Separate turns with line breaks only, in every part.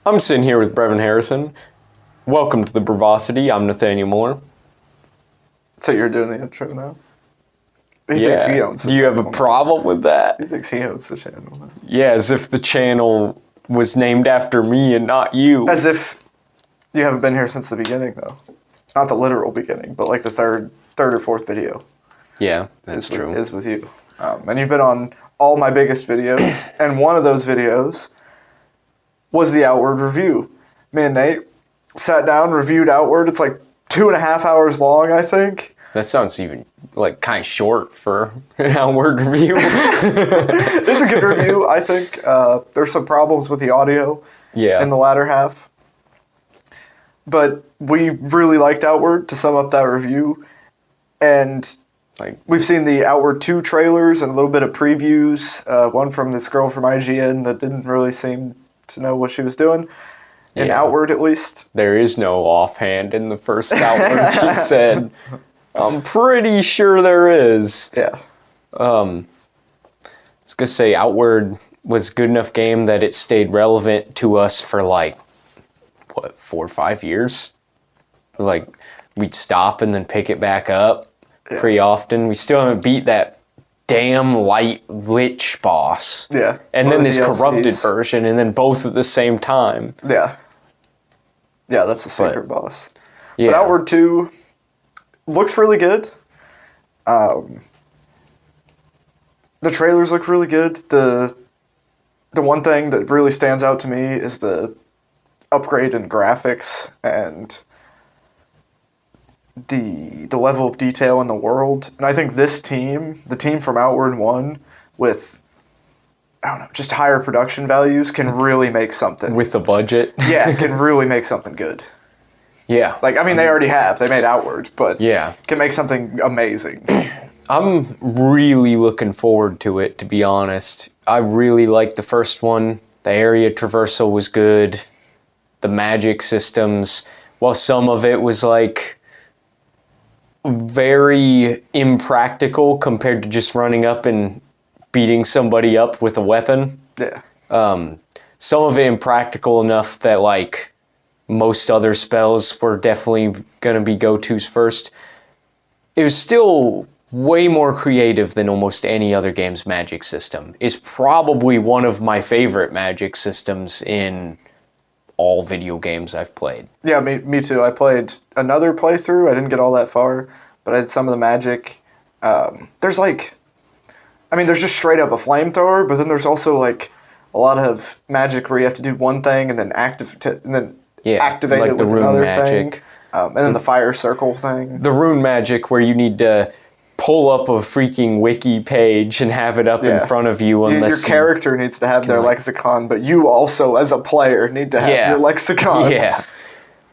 I'm sitting here with Brevon Harrison. Welcome to the Brevosity. I'm Nathaniel Moore.
So you're doing the intro now?
He thinks he owns the channel. Do you have a problem with that?
He thinks he owns the channel now.
Yeah, as if the channel was named after me and not you.
As if you haven't been here since the beginning, though. Not the literal beginning, but like the third or fourth video.
Yeah, that's true.
Is with you. And you've been on all my biggest videos, and one of those videos was the Outward review. Me and Nate sat down, reviewed Outward. It's like 2.5 hours long, I think.
That sounds even like kind of short for an Outward review.
It's a good review, I think. There's some problems with the audio in the latter half. But we really liked Outward, to sum up that review. And we've seen the Outward 2 trailers and a little bit of previews. One from this girl from IGN that didn't really seem to know what she was doing. In Outward, at least. There
is no offhand in the first Outward, she said. I'm pretty sure there is.
Yeah.
I was going to say Outward was a good enough game that it stayed relevant to us for 4 or 5 years? We'd stop and then pick it back up pretty often. We still haven't beat that damn light lich boss.
Yeah.
And then this corrupted version, and then both at the same time.
Yeah. Yeah, that's the secret boss.
Yeah.
But Outward 2 looks really good. The trailers look really good. The one thing that really stands out to me is the upgrade in graphics and the level of detail in the world. And I think this team, the team from Outward 1, with, I don't know, just higher production values, can really make something.
With the budget?
Yeah, can really make something good.
Yeah.
They already have. They made Outward, but
yeah,
can make something amazing.
I'm really looking forward to it, to be honest. I really liked the first one. The area traversal was good. The magic systems, while some of it was very impractical compared to just running up and beating somebody up with a weapon.
Yeah.
Some of it impractical enough that most other spells were definitely going to be go-tos first. It was still way more creative than almost any other game's magic system. It's probably one of my favorite magic systems in all video games I've played.
Yeah, me too. I played another playthrough. I didn't get all that far, but I did some of the magic. There's there's just straight up a flamethrower, but then there's also a lot of magic where you have to do one thing and then activate it with another thing. And then the fire circle thing.
The rune magic where you need to pull up a freaking wiki page and have it up in front of you.
Your character needs to have their lexicon, but you also, as a player, need to have your lexicon.
Yeah.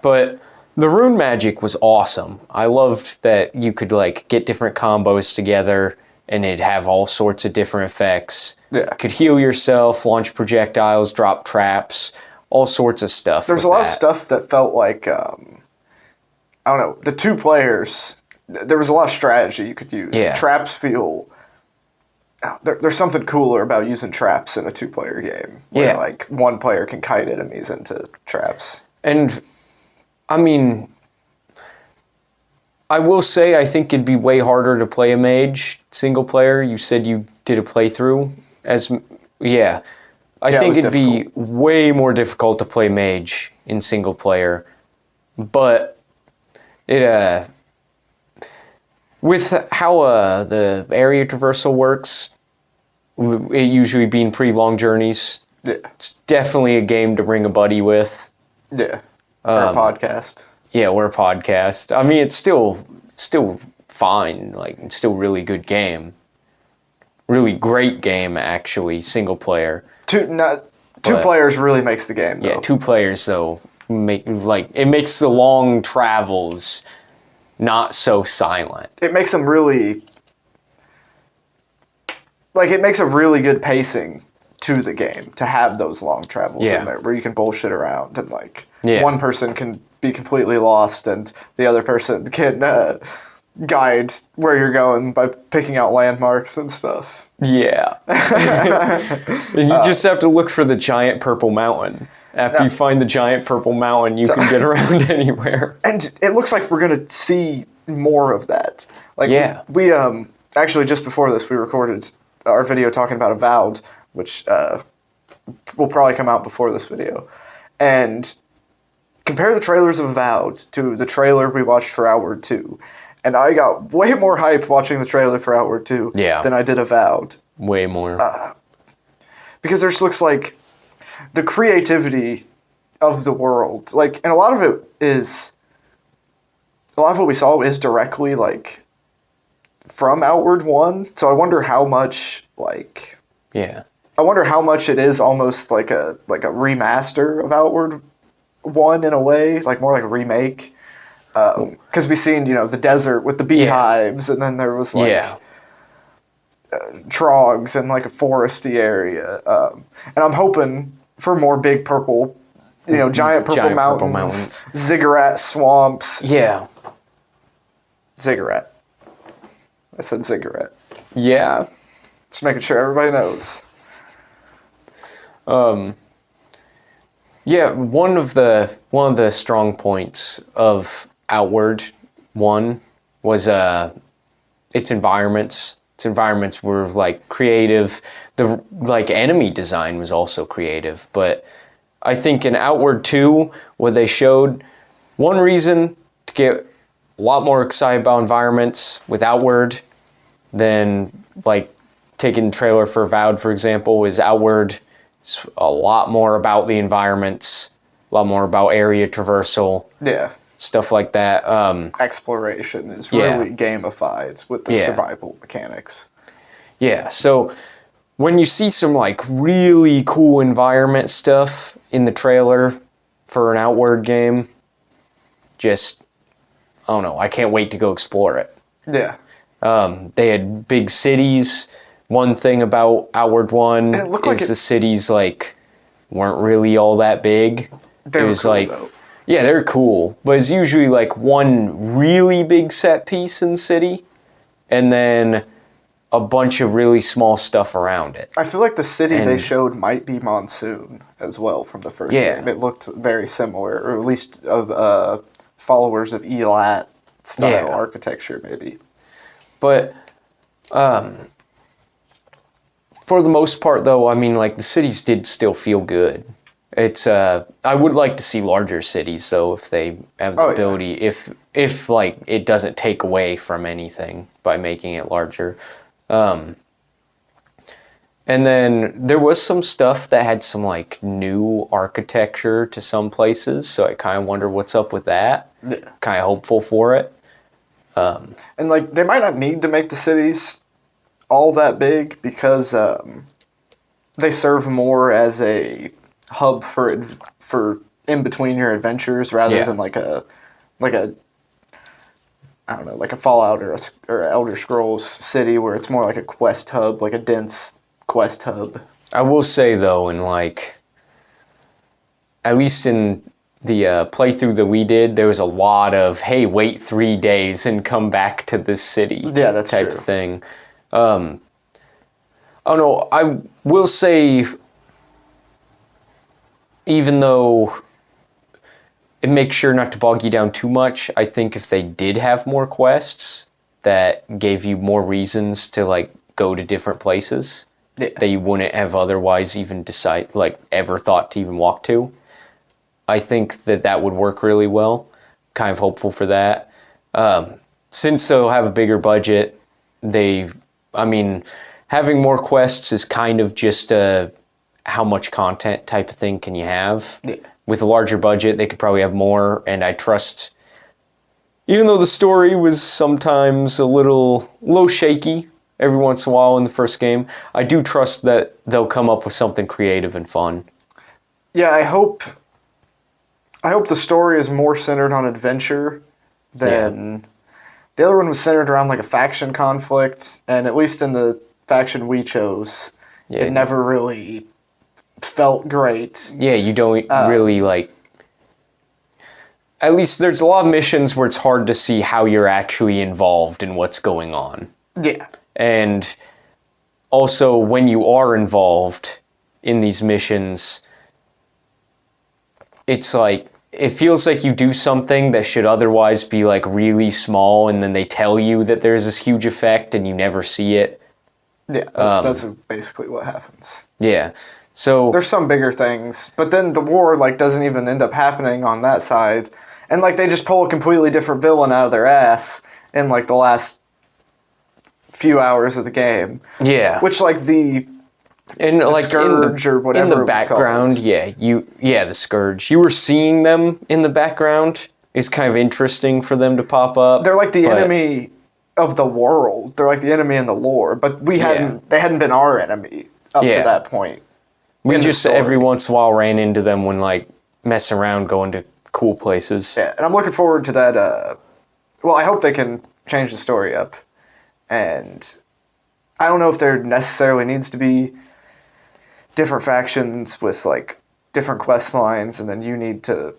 But the rune magic was awesome. I loved that you could get different combos together and it'd have all sorts of different effects.
Yeah.
You could heal yourself, launch projectiles, drop traps, all sorts of stuff.
There's a lot of stuff that felt like, I don't know, the two players, there was a lot of strategy you could use.
Yeah.
Traps feel... There's something cooler about using traps in a two-player game. Where, one player can kite enemies into traps.
And, I will say I think it'd be way harder to play a mage single player. You said you did a playthrough. I think it'd be way more difficult to play mage in single player. But it... With how the area traversal works, it usually being pretty long journeys, it's definitely a game to bring a buddy with.
Yeah, or a podcast.
Yeah, or a podcast. It's still fine. It's still a really good game. Really great game, actually, single player.
Two players really makes the game, though.
Yeah, 2 players, though, it makes the long travels not so silent.
It makes them really... it makes a really good pacing to the game to have those long travels in there where you can bullshit around and, one person can be completely lost and the other person can guide where you're going by picking out landmarks and stuff.
Yeah. And you just have to look for the giant purple mountain. After you find the giant purple mountain, you can get around anywhere.
And it looks like we're going to see more of that. Like, we actually, just before this, we recorded our video talking about Avowed, which will probably come out before this video. And compare the trailers of Avowed to the trailer we watched for Outward 2. And I got way more hype watching the trailer for Outward 2 than I did Avowed.
Way more.
Because there just looks like the creativity of the world. Like, and a lot of what we saw is directly, like, from Outward 1. So I wonder how much, like...
Yeah.
I wonder how much it is almost like a remaster of Outward 1 in a way, like more like a remake. Because we seen, the desert with the beehives, and then there was like trogs and like a foresty area. And I'm hoping for more big purple, giant purple mountains, ziggurat swamps.
Yeah.
Ziggurat. I said ziggurat.
Yeah.
Just making sure everybody knows.
Yeah, one of the strong points of Outward 1 was its environments. Its environments were like creative. The like enemy design was also creative. But I think in Outward 2, what they showed, one reason to get a lot more excited about environments with Outward than like taking the trailer for Avowed, for example, is Outward. It's a lot more about the environments, a lot more about area traversal.
Yeah.
Stuff like that.
Exploration is really gamified with the survival mechanics.
Yeah, so when you see some like really cool environment stuff in the trailer for an Outward game, just, I don't know, I can't wait to go explore it.
Yeah.
They had big cities. One thing about Outward 1 is the cities like weren't really all that big.
They were cool, though.
Yeah, they're cool, but it's usually like one really big set piece in the city, and then a bunch of really small stuff around it.
I feel like the city they showed might be Monsoon as well from the first game. It looked very similar, or at least of followers of Elat style architecture, maybe.
But for the most part, though, I mean, like the cities did still feel good. It's I would like to see larger cities though, if they have the ability, if like it doesn't take away from anything by making it larger. And then there was some stuff that had some like new architecture to some places, so I kind of wonder what's up with that.
Yeah.
Kind of hopeful for it.
And like they might not need to make the cities all that big because they serve more as a hub for in between your adventures rather than like a I don't know, like a Fallout or Elder Scrolls city where it's more like a quest hub, like a dense quest hub.
I will say though, in like at least in the playthrough that we did, there was a lot of hey, wait 3 days and come back to this city.
Yeah, that's
type
true.
Thing. Oh no, I will say, even though it makes sure not to bog you down too much, I think if they did have more quests that gave you more reasons to like go to different places that you wouldn't have otherwise even ever thought to even walk to, I think that would work really well. Kind of hopeful for that. Since they'll have a bigger budget, having more quests is kind of just how much content type of thing can you have. Yeah. With a larger budget, they could probably have more, and I trust, even though the story was sometimes a little shaky every once in a while in the first game, I do trust that they'll come up with something creative and fun.
Yeah, I hope the story is more centered on adventure than... The other one was centered around like a faction conflict, and at least in the faction we chose, it never really felt great. Yeah,
you don't really like... At least there's a lot of missions where it's hard to see how you're actually involved in what's going on.
Yeah.
And also, when you are involved in these missions, it's like, it feels like you do something that should otherwise be like really small, and then they tell you that there's this huge effect and you never see it.
Yeah, that's basically what happens.
Yeah. So
there's some bigger things, but then the war like doesn't even end up happening on that side. And like they just pull a completely different villain out of their ass in like the last few hours of the game.
Yeah.
Which like the
like
Scourge or whatever
in the background, the Scourge. You were seeing them in the background. It's kind of interesting for them to pop up.
They're like the enemy of the world. They're like the enemy in the lore, but they hadn't been our enemy up to that point.
We just every once in a while ran into them when like messing around, going to cool places.
Yeah, and I'm looking forward to that. Well, I hope they can change the story up, and I don't know if there necessarily needs to be different factions with like different quest lines, and then you need to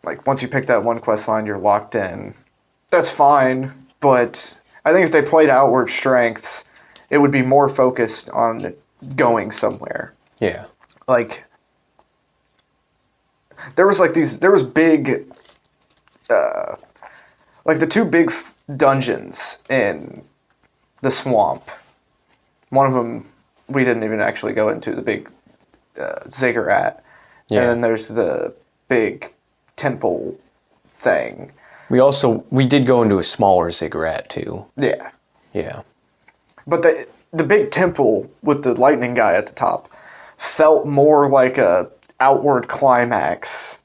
like once you pick that one quest line, you're locked in. That's fine, but I think if they played Outward strengths, it would be more focused on going somewhere.
Yeah.
Like, there was big, like the two big dungeons in the swamp. One of them we didn't even actually go into, the big ziggurat. Yeah. And then there's the big temple thing.
We did go into a smaller ziggurat too.
Yeah.
Yeah.
But the big temple with the lightning guy at the top felt more like a Outward climax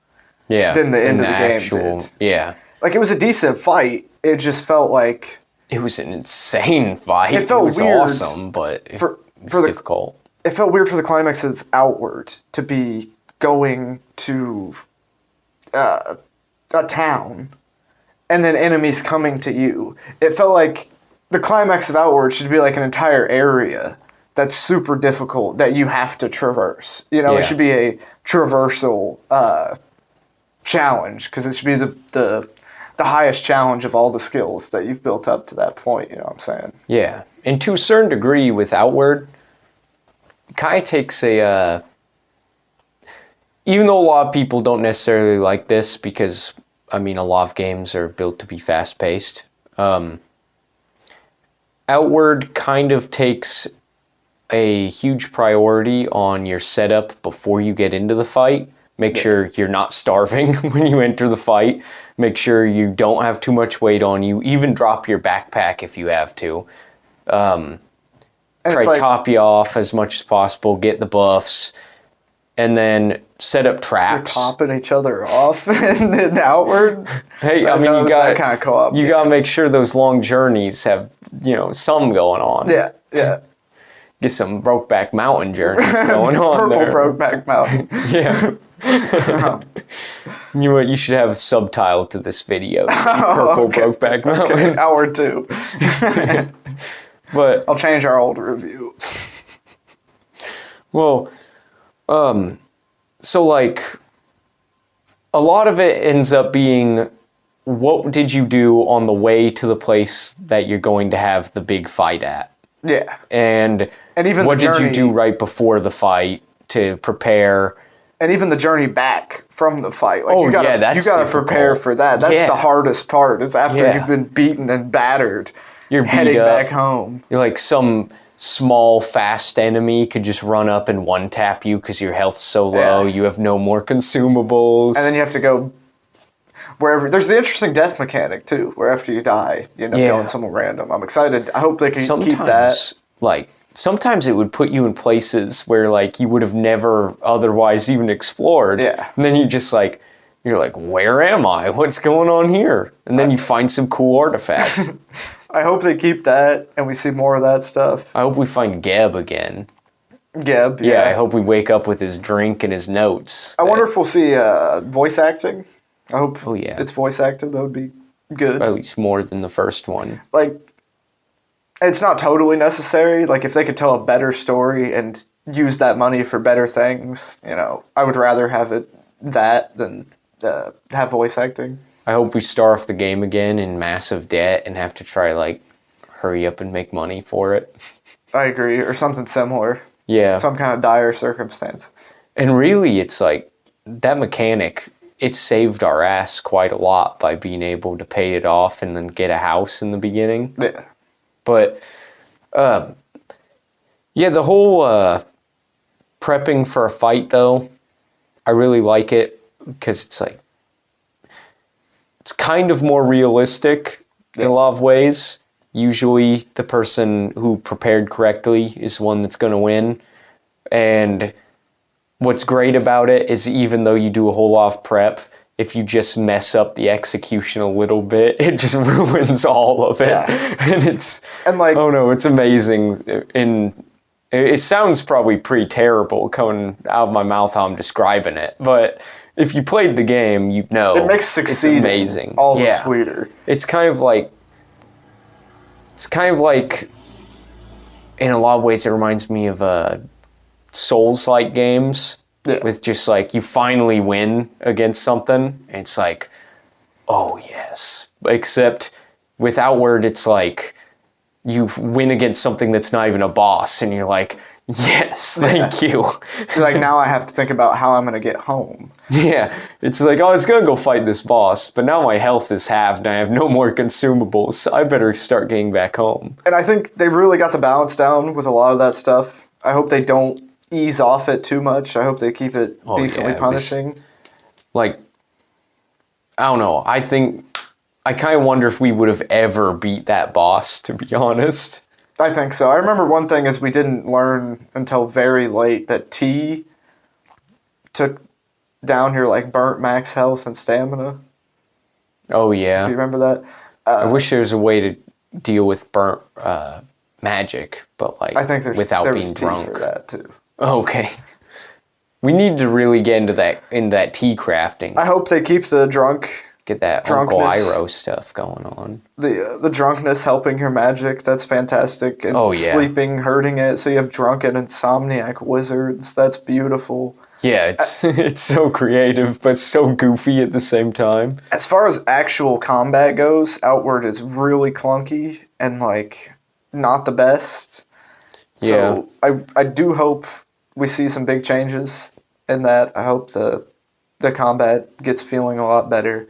than the end of the game did.
Yeah.
Like, it was a decent fight. It just felt like...
It was an insane fight.
It felt weird.
Awesome, but it was difficult.
It felt weird for the climax of Outward to be going to a town and then enemies coming to you. It felt like the climax of Outward should be like an entire area that's super difficult that you have to traverse. It should be a traversal challenge, because it should be the highest challenge of all the skills that you've built up to that point, you know what I'm saying?
Yeah. And to a certain degree with Outward, it kind of takes a... even though a lot of people don't necessarily like this, because, I mean, a lot of games are built to be fast-paced, Outward kind of takes a huge priority on your setup before you get into the fight. Make sure you're not starving when you enter the fight. Make sure you don't have too much weight on you. Even drop your backpack if you have to. Try to top you off as much as possible. Get the buffs. And then set up traps.
You're topping each other off and then Outward.
Hey, I mean, you got kind of co-op. You got to make sure those long journeys have, some going on.
Yeah, yeah.
Get some Brokeback Mountain journeys going on there.
Purple Brokeback Mountain.
Yeah. You should have a subtitle to this video. Purple Brokeback Mountain.
Okay. Outward 2.
But
I'll change our old review.
Well, so like a lot of it ends up being, what did you do on the way to the place that you're going to have the big fight at?
Yeah.
And
even
what did you do right before the fight to prepare?
And even the journey back from the fight. Like,
you gotta
difficult. Prepare for that. That's the hardest part, is after you've been beaten and battered, you're heading back home.
You're like some small, fast enemy could just run up and one-tap you because your health's so low, you have no more consumables.
And then you have to go wherever. There's the interesting death mechanic, too, where after you die, you end up going somewhere random. I'm excited. I hope they can keep that.
Sometimes it would put you in places where, like, you would have never otherwise even explored.
Yeah.
And then you're like, where am I? What's going on here? And then you find some cool artifact.
I hope they keep that and we see more of that stuff.
I hope we find Geb again.
Geb,
yeah. I hope we wake up with his drink and his notes.
I wonder if we'll see voice acting. I hope it's voice acted. That would be good.
At least more than the first one.
Like, it's not totally necessary. Like, if they could tell a better story and use that money for better things, I would rather have it than have voice acting.
I hope we start off the game again in massive debt and have to try, hurry up and make money for it.
I agree. Or something similar.
Yeah.
Some kind of dire circumstances.
And really, it's like, that mechanic it saved our ass quite a lot by being able to pay it off and then get a house in the beginning.
Yeah.
But, yeah, the whole prepping for a fight, though, I really like it because it's like, it's kind of more realistic in a lot of ways. Usually the person who prepared correctly is the one that's going to win. And what's great about it is even though you do a whole lot of prep, if you just mess up the execution a little bit, it just ruins all of it. Yeah. And like, oh no, it's amazing. It sounds probably pretty terrible coming out of my mouth how I'm describing it, but if you played the game, you know
it makes succeeding
it's amazing.
All the sweeter.
It's kind of like, in a lot of ways, it reminds me of Soulslike games. Yeah. With just like, you finally win against something. It's like, oh yes. Except with Outward, it's like, you win against something that's not even a boss, and you're like, yes, thank you.
Like, now I have to think about how I'm going to get home.
Yeah, it's like, oh, I was going to go fight this boss, but now my health is halved and I have no more consumables. I better start getting back home.
And I think they really got the balance down with a lot of that stuff. I hope they don't ease off it too much. I hope they keep it decently punishing.
Like, I don't know. I kind of wonder if we would have ever beat that boss, to be honest.
I think so. I remember one thing is we didn't learn until very late that T took down your like burnt max health and stamina.
Oh yeah.
If you remember that.
I wish there was a way to deal with burnt magic, but like
I think
without being
T
drunk.
For that too.
Okay. We need to really get into that tea crafting.
I hope they keep the drunk.
Get that Uncle Iroh stuff going on.
The drunkenness helping your magic, that's fantastic. And sleeping hurting it, so you have drunken insomniac wizards. That's beautiful.
Yeah, it's so creative, but so goofy at the same time.
As far as actual combat goes, Outward is really clunky and like not the best. So I do hope we see some big changes in that. I hope the combat gets feeling a lot better.